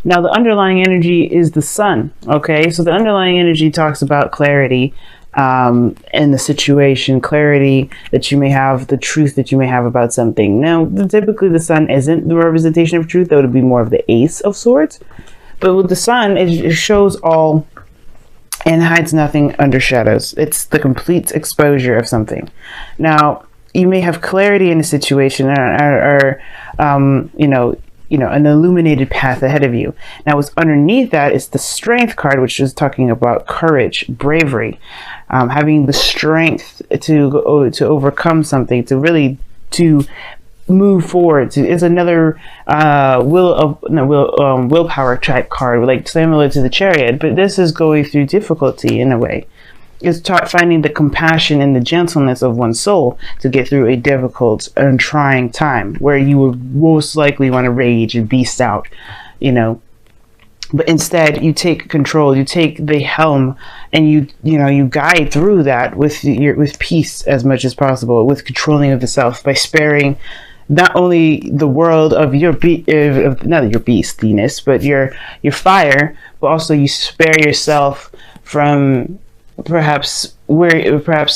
Now, the underlying energy is the sun. Okay, so the underlying energy talks about clarity in the situation, clarity that you may have, the truth that you may have about something. Now, typically the sun isn't the representation of truth. That would be more of the ace of swords. But with the sun, it shows all and hides nothing under shadows. It's the complete exposure of something. Now, you may have clarity in a situation or an illuminated path ahead of you. Now, what's underneath that is the strength card, which is talking about courage, bravery, having the strength to overcome something, to move forward. It's another willpower type card, like similar to the Chariot, but this is going through difficulty in a way. It's finding the compassion and the gentleness of one's soul to get through a difficult and trying time where you would most likely want to rage and beast out, But instead, you take control, you take the helm, and you guide through that with peace as much as possible, with controlling of the self by sparing not only the world of not your beastiness, but your fire, but also you spare yourself from perhaps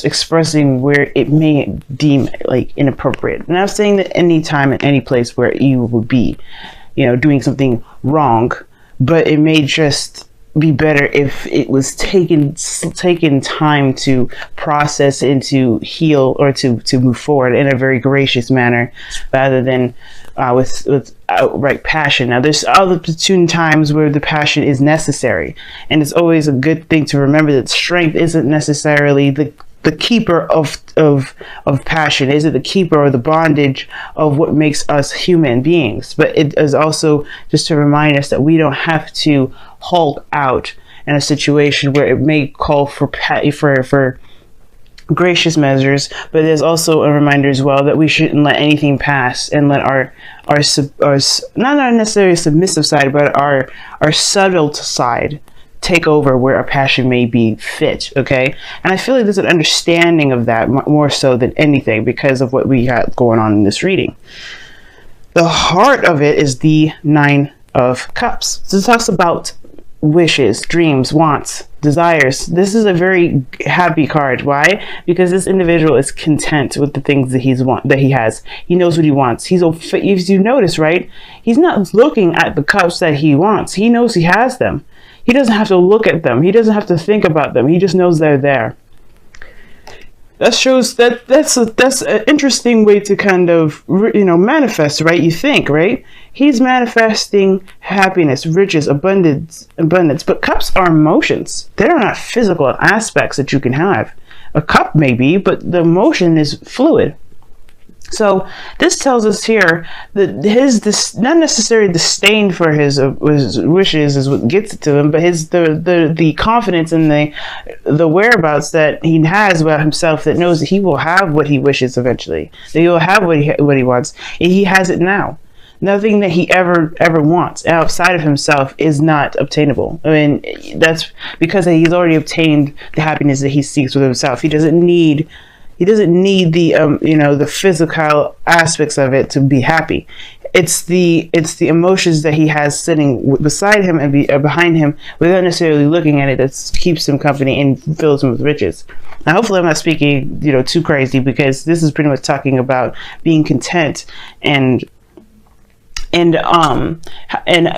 expressing where it may deem like inappropriate. And I'm saying that any time and any place where you would be, doing something wrong, but it may just be better if it was taken time to process and to heal or to move forward in a very gracious manner rather than with outright passion. Now, there's other opportune times where the passion is necessary, and it's always a good thing to remember that strength isn't necessarily the keeper of passion, isn't the keeper or the bondage of what makes us human beings, but it is also just to remind us that we don't have to hold out in a situation where it may call for gracious measures, but there's also a reminder as well that we shouldn't let anything pass and let our not necessarily submissive side, but our subtle side take over where our passion may be fit. Okay, and I feel like there's an understanding of that more so than anything because of what we got going on in this reading. The heart of it is the Nine of Cups. So it talks about wishes, dreams, wants, desires. This is a very happy card. Why? Because this individual is content with the things that he has. He knows what he wants. If you notice, right, he's not looking at the cups that he wants. He knows he has them. He doesn't have to look at them. He doesn't have to think about them. He just knows they're there. That shows that's an interesting way to kind of, manifest, right? You think, right? He's manifesting happiness, riches, abundance. But cups are emotions. They're not physical aspects that you can have. A cup may be, but the emotion is fluid. So this tells us here that his not necessarily disdain for his wishes is what gets it to him, but the confidence and the whereabouts that he has about himself, that knows that he will have what he wishes eventually, that he will have what he wants, and he has it now. Nothing that he ever wants outside of himself is not obtainable. I mean, that's because he's already obtained the happiness that he seeks with himself. He doesn't need the physical aspects of it to be happy. It's the emotions that he has sitting beside him and behind him without necessarily looking at it that keeps him company and fills him with riches. Now, hopefully I'm not speaking too crazy, because this is pretty much talking about being content and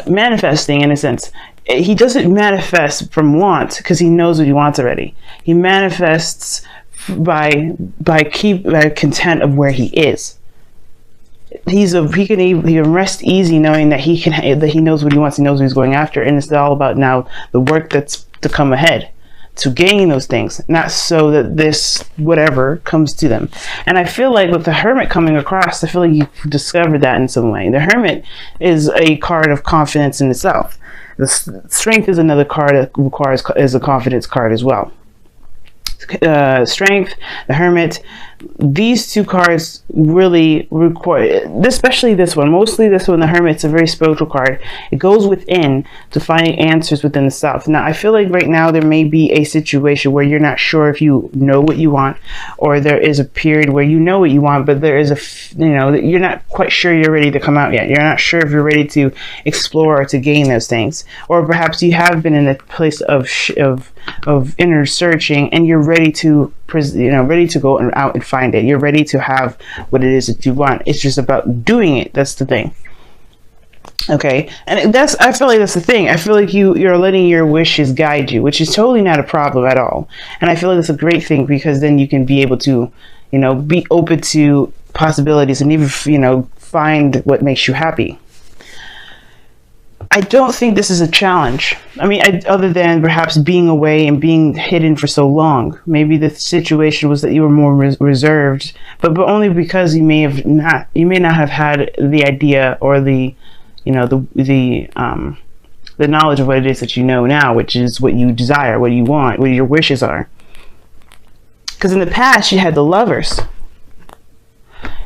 manifesting in a sense. He doesn't manifest from want because he knows what he wants already. He manifests by content of where he is. He can rest easy knowing that he knows what he wants, he knows what he's going after, and it's all about now the work that's to come ahead to gain those things, not so that this whatever comes to them. And I feel like with the Hermit coming across, I feel like you've discovered that in some way. The Hermit is a card of confidence in itself. The Strength is another card that is a confidence card as well. Strength, the Hermit, these two cards really require, especially this one, mostly this one, the Hermit's a very spiritual card. It goes within to find answers within the self. Now, I feel like right now there may be a situation where you're not sure if you know what you want, or there is a period where you know what you want, but there is you're not quite sure you're ready to come out yet. You're not sure if you're ready to explore or to gain those things, or perhaps you have been in a place of inner searching, and you're ready to ready to go out and find it. You're ready to have what it is that you want. It's just about doing it. That's the thing. Okay, and I feel like that's the thing. I feel like you're letting your wishes guide you, which is totally not a problem at all. And I feel like that's a great thing, because then you can be able to, be open to possibilities and even, find what makes you happy. I don't think this is a challenge. I mean, other than perhaps being away and being hidden for so long. Maybe the situation was that you were more reserved, but only because you may not have had the idea or the knowledge of what it is that you know now, which is what you desire, what you want, what your wishes are. Because in the past, you had the Lovers.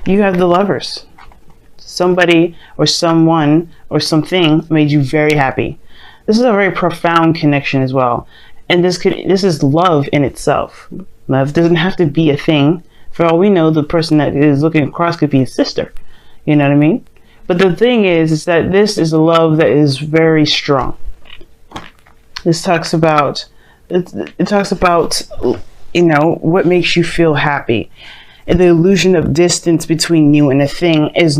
You have the Lovers. Somebody or someone or something made you very happy. This is a very profound connection as well. And this is love in itself. Love doesn't have to be a thing. For all we know, the person that is looking across could be a sister. You know what I mean? But the thing is that this is a love that is very strong. This talks about, it talks about, what makes you feel happy. And the illusion of distance between you and a thing was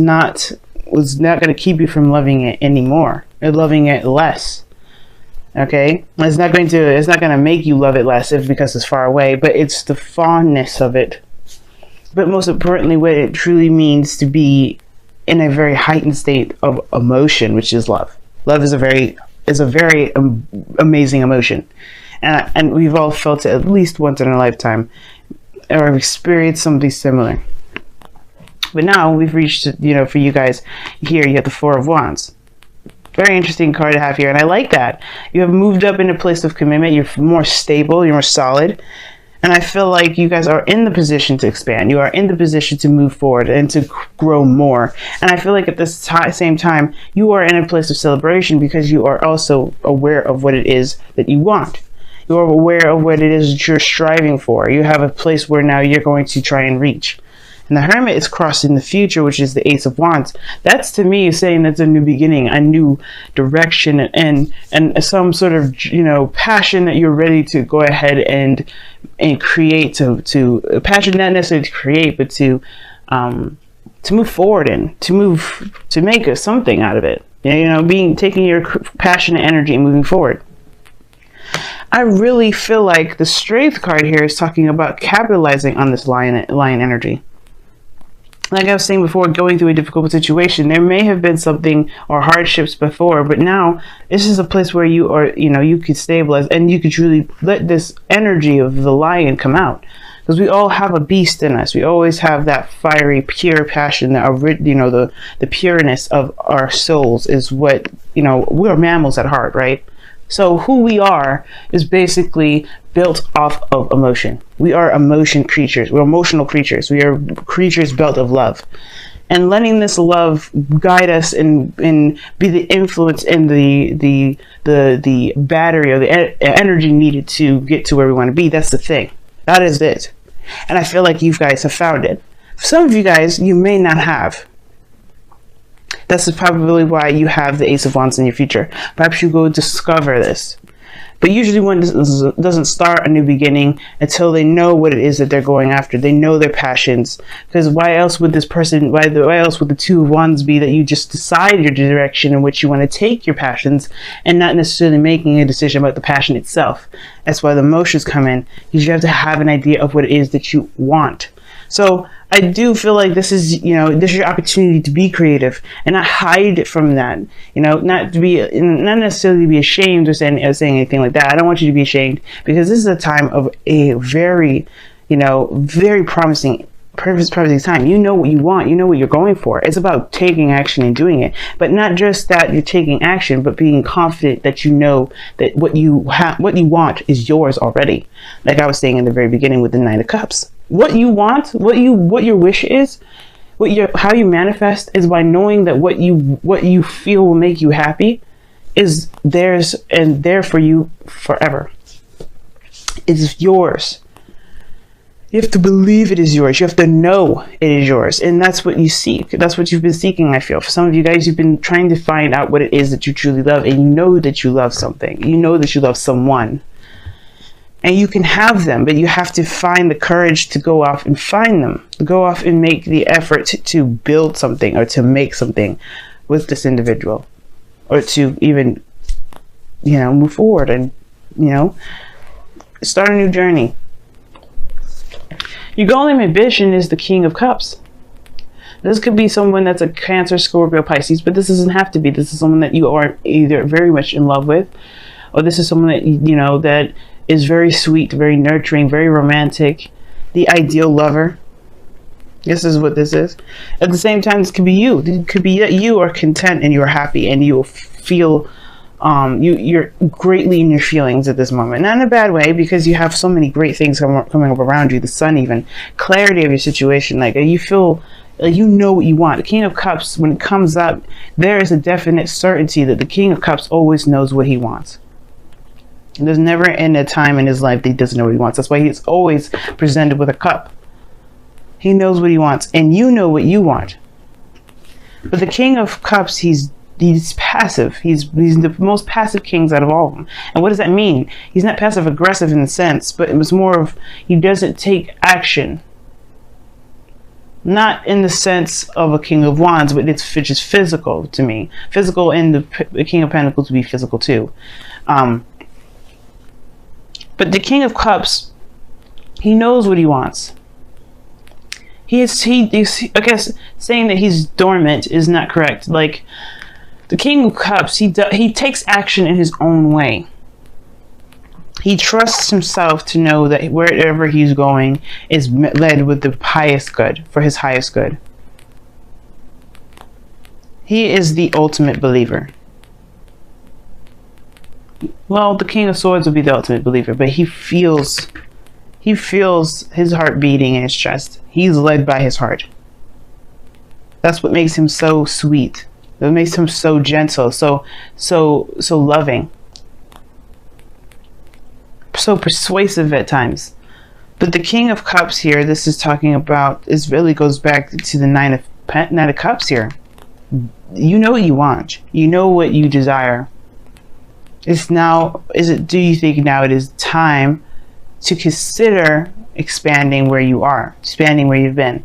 not going to keep you from loving it anymore, or loving it less. Okay, it's not going to make you love it less because it's far away, but it's the fondness of it. But most importantly, what it truly means to be in a very heightened state of emotion, which is love. Love is a very amazing emotion, and we've all felt it at least once in our lifetime, or experienced something similar. But now we've reached, for you guys here, you have the Four of Wands. Very interesting card to have here, and I like that. You have moved up in a place of commitment. You're more stable, you're more solid, and I feel like you guys are in the position to expand. You are in the position to move forward and to grow more. And I feel like at this same time, you are in a place of celebration, because you are also aware of what it is that you want. You're aware of what it is that you're striving for. You have a place where now you're going to try and reach. And the Hermit is crossing the future, which is the Ace of Wands. That's, to me, saying that's a new beginning, a new direction, and some sort of, passion that you're ready to go ahead and create, to passion, not necessarily to create, but to move forward in, to make something out of it. Taking your passion and energy and moving forward. I really feel like the Strength card here is talking about capitalizing on this lion energy. Like I was saying before, going through a difficult situation, there may have been something or hardships before, but now this is a place where you are, you could stabilize and you could truly let this energy of the lion come out. Because we all have a beast in us. We always have that fiery, pure passion, the pureness of our souls is what, we're mammals at heart, right? So who we are is basically built off of emotion. We are emotion creatures. We're emotional creatures. We are creatures built of love. And letting this love guide us and be the influence and the battery or the energy needed to get to where we want to be. That's the thing. That is it. And I feel like you guys have found it. Some of you guys, you may not have. That's probably why you have the Ace of Wands in your future. Perhaps you go discover this. But usually one doesn't start a new beginning until they know what it is that they're going after. They know their passions. Because why else would why else would the Two of Wands be that you just decide your direction in which you want to take your passions and not necessarily making a decision about the passion itself? That's why the emotions come in. Because you have to have an idea of what it is that you want. So I do feel like this is your opportunity to be creative and not hide from that. Not necessarily be ashamed or saying anything like that. I don't want you to be ashamed, because this is a time of a very, very promising time. You know what you want. You know what you're going for. It's about taking action and doing it, but not just that you're taking action, but being confident that you know that what you want is yours already. Like I was saying in the very beginning with the Nine of Cups. What you want, what your wish is, how you manifest is by knowing that what you feel will make you happy is theirs and there for you forever. It's yours. You have to believe it is yours. You have to know it is yours. And that's what you seek. That's what you've been seeking, I feel. For some of you guys, you've been trying to find out what it is that you truly love. And you know that you love something. You know that you love someone. And you can have them, but you have to find the courage to go off and find them. Go off and make the effort to build something or to make something with this individual. Or to even, move forward and, start a new journey. Your goal and ambition is the King of Cups. This could be someone that's a Cancer, Scorpio, Pisces, but this doesn't have to be. This is someone that you are either very much in love with, or this is someone that, that is very sweet, very nurturing, very romantic, the ideal lover. This is what this is. At the same time, this could be you. It could be that you are content and you're happy and you feel you're greatly in your feelings at this moment. Not in a bad way, because you have so many great things coming up around you. The sun, even clarity of your situation. Like you feel like you know what you want. The King of Cups, when it comes up, there is a definite certainty that the King of Cups always knows what he wants. And there's never a time in his life that he doesn't know what he wants. That's why he's always presented with a cup. He knows what he wants, and you know what you want. But the King of Cups, he's passive. He's the most passive kings out of all of them. And what does that mean? He's not passive aggressive in the sense, but it was more of he doesn't take action. Not in the sense of a King of Wands, but it's just physical to me. Physical, and the King of Pentacles would be physical too. But the King of Cups, he knows what he wants. I guess saying that he's dormant is not correct. Like the King of Cups, he takes action in his own way. He trusts himself to know that wherever he's going is led with the highest good, for his highest good. He is the ultimate believer. Well, the King of Swords would be the ultimate believer, but he feels his heart beating in his chest. He's led by his heart. That's what makes him so sweet. That makes him so gentle, so loving, so persuasive at times. But the King of Cups here, this is talking about, this really goes back to the Nine of Cups here. You know what you want. You know what you desire. Do you think now it is time to consider expanding where you are, expanding where you've been?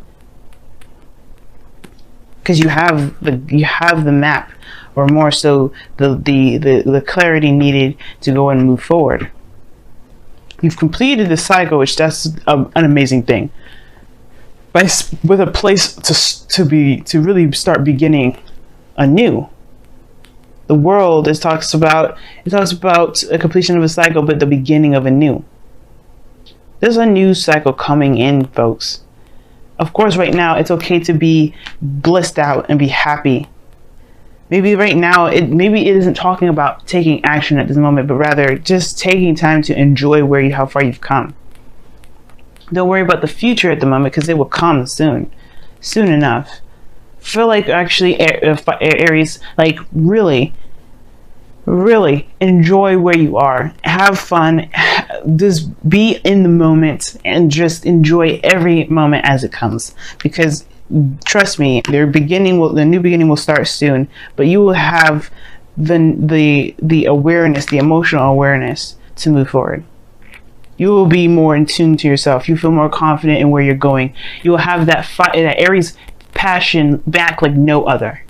Because you have the map, or more so the clarity needed to go and move forward. You've completed the cycle, which that's an amazing thing. With a place to really start beginning anew. The world talks about a completion of a cycle, but the beginning of a new. There's a new cycle coming in, folks. Of course, right now, it's okay to be blissed out and be happy. Maybe right now, maybe it isn't talking about taking action at this moment, but rather just taking time to enjoy how far you've come. Don't worry about the future at the moment, because it will come soon enough. Feel like actually, Aries, like really enjoy where you are. Have fun. Just be in the moment and just enjoy every moment as it comes. Because trust me, the new beginning will start soon. But you will have the awareness, the emotional awareness to move forward. You will be more in tune to yourself. You feel more confident in where you're going. You will have that Aries passion back like no other.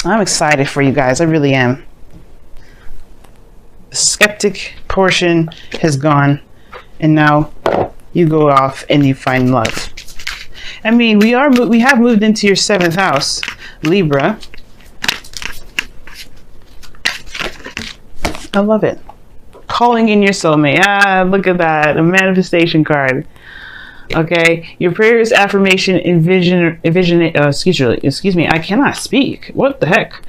I'm excited for you guys. I really am. The skeptic portion has gone, and now you go off and you find love. I mean, we have moved into your 7th house, Libra. I love it. Calling in your soulmate. Ah, look at that. A manifestation card. Okay, your prayers, affirmation, excuse me, I cannot speak. What the heck?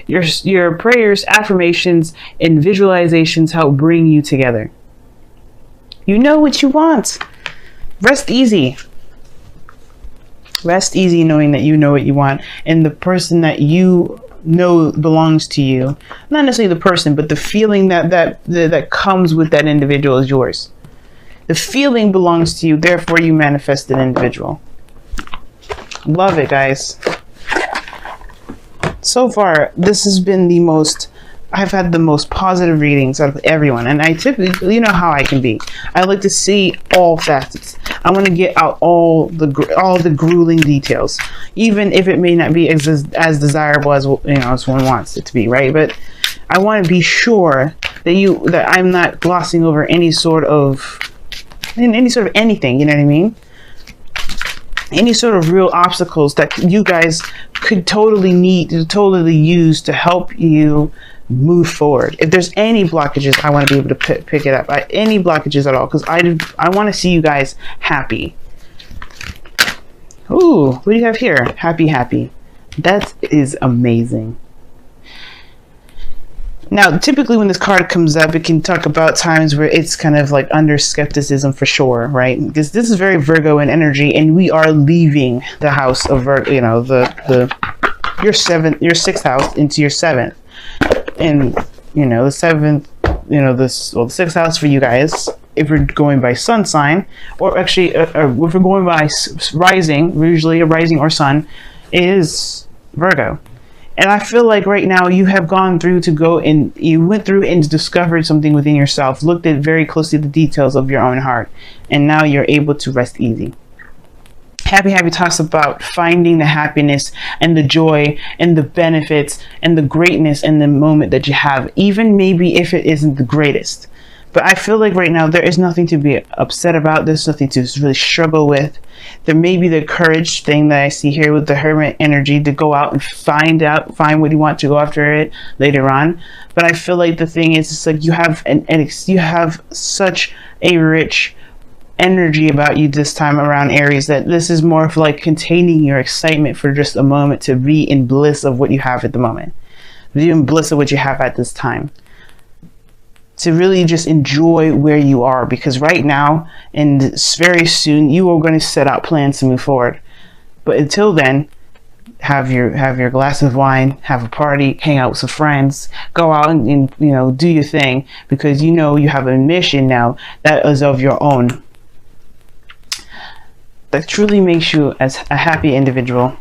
Your prayers, affirmations, and visualizations help bring you together. You know what you want. Rest easy. Rest easy knowing that you know what you want, and the person that you know belongs to you, not necessarily the person, but the feeling that comes with that individual is yours. The feeling belongs to you, therefore you manifest an individual. Love it, guys. So far, this has been the most, I've had the most positive readings out of everyone, and I typically, you know how I can be. I like to see all facets. I want to get out all the grueling details, even if it may not be as desirable as, you know, as one wants it to be, right? But I want to be sure that I'm not glossing over any sort of anything. You know what I mean? Any sort of real obstacles that you guys could totally use to help you move forward. If there's any blockages, I want to be able to pick it up. Any blockages at all, because I want to see you guys happy. Ooh, what do you have here? Happy. That is amazing. Now, typically when this card comes up, it can talk about times where it's kind of like under skepticism for sure, right? Because this is very Virgo in energy, and we are leaving the house of Virgo, you know, your sixth house into your seventh. And, you know, the seventh, you know, the sixth house for you guys, if we're going by sun sign, or actually, if we're going by rising, usually a rising or sun, is Virgo. And I feel like right now you have gone through you went through and discovered something within yourself, looked at very closely the details of your own heart, and now you're able to rest easy. Happy talks about finding the happiness and the joy and the benefits and the greatness in the moment that you have, even maybe if it isn't the greatest. But I feel like right now there is nothing to be upset about. There's nothing to really struggle with. There may be the courage thing that I see here with the Hermit energy to go out and find what you want, to go after it later on. But I feel like the thing is, it's like you have you have such a rich energy about you this time around, Aries, that this is more of like containing your excitement for just a moment, to be in bliss of what you have at the moment, be in bliss of what you have at this time, to really just enjoy where you are, because right now and very soon you are going to set out plans to move forward. But until then, have your glass of wine, have a party, hang out with some friends, go out and you know, do your thing, because you know you have a mission now that is of your own, that truly makes you as a happy individual.